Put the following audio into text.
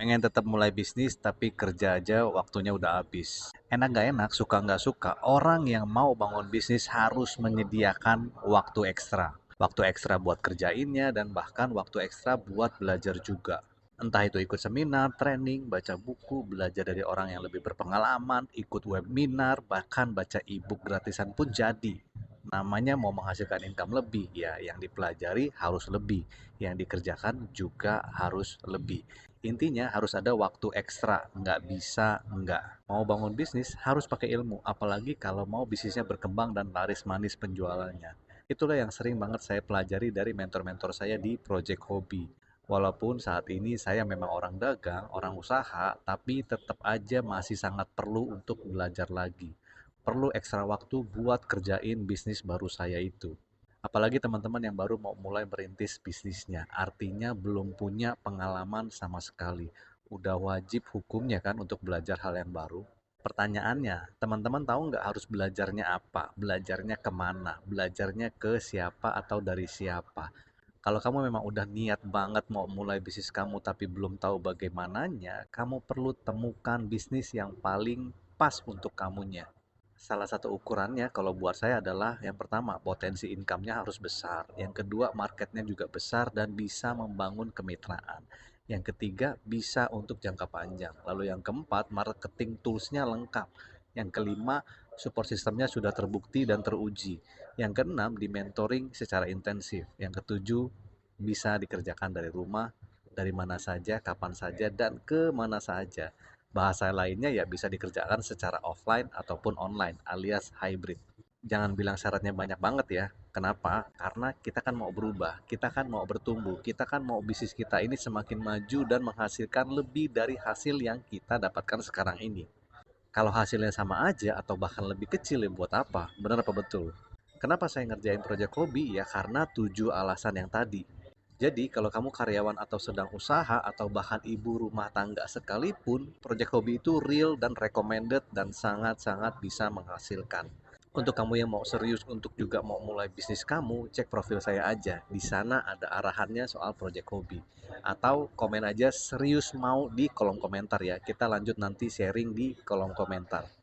Pengen tetap mulai bisnis tapi kerja aja waktunya udah habis. Enak gak enak, suka nggak suka, orang yang mau bangun bisnis harus menyediakan waktu ekstra. Waktu ekstra buat kerjainnya dan bahkan waktu ekstra buat belajar juga. Entah itu ikut seminar, training, baca buku, belajar dari orang yang lebih berpengalaman, ikut webinar, bahkan baca e-book gratisan pun jadi. Namanya mau menghasilkan income lebih, ya yang dipelajari harus lebih, yang dikerjakan juga harus lebih. Intinya harus ada waktu ekstra, nggak bisa nggak. Mau bangun bisnis harus pakai ilmu, apalagi kalau mau bisnisnya berkembang dan laris manis penjualannya. Itulah yang sering banget saya pelajari dari mentor-mentor saya di Project Hobby. Walaupun saat ini saya memang orang dagang, orang usaha, tapi tetap aja masih sangat perlu untuk belajar lagi. Perlu ekstra waktu buat kerjain bisnis baru saya itu. Apalagi teman-teman yang baru mau mulai merintis bisnisnya, artinya belum punya pengalaman sama sekali. Udah wajib hukumnya kan untuk belajar hal yang baru. Pertanyaannya, teman-teman tahu nggak harus belajarnya apa? Belajarnya kemana? Belajarnya ke siapa atau dari siapa? Kalau kamu memang udah niat banget mau mulai bisnis kamu tapi belum tahu bagaimananya, kamu perlu temukan bisnis yang paling pas untuk kamunya. Salah satu ukurannya kalau buat saya adalah yang pertama, potensi income-nya harus besar. Yang kedua, marketnya juga besar dan bisa membangun kemitraan. Yang ketiga, bisa untuk jangka panjang. Lalu yang keempat, marketing tools-nya lengkap. Yang kelima, support sistemnya sudah terbukti dan teruji. Yang keenam, di mentoring secara intensif. Yang ketujuh, bisa dikerjakan dari rumah, dari mana saja, kapan saja, dan ke mana saja. Bahasa lainnya ya bisa dikerjakan secara offline ataupun online alias hybrid. Jangan bilang syaratnya banyak banget ya. Kenapa? Karena kita kan mau berubah, kita kan mau bertumbuh, kita kan mau bisnis kita ini semakin maju dan menghasilkan lebih dari hasil yang kita dapatkan sekarang ini. Kalau hasilnya sama aja atau bahkan lebih kecil ya buat apa? Benar apa betul? Kenapa saya ngerjain project hobi? Ya karena 7 alasan yang tadi. Jadi, kalau kamu karyawan atau sedang usaha atau bahkan ibu rumah tangga sekalipun, project hobi itu real dan recommended dan sangat-sangat bisa menghasilkan. Untuk kamu yang mau serius untuk juga mau mulai bisnis kamu, cek profil saya aja. Di sana ada arahannya soal project hobi. Atau komen aja serius mau di kolom komentar ya. Kita lanjut nanti sharing di kolom komentar.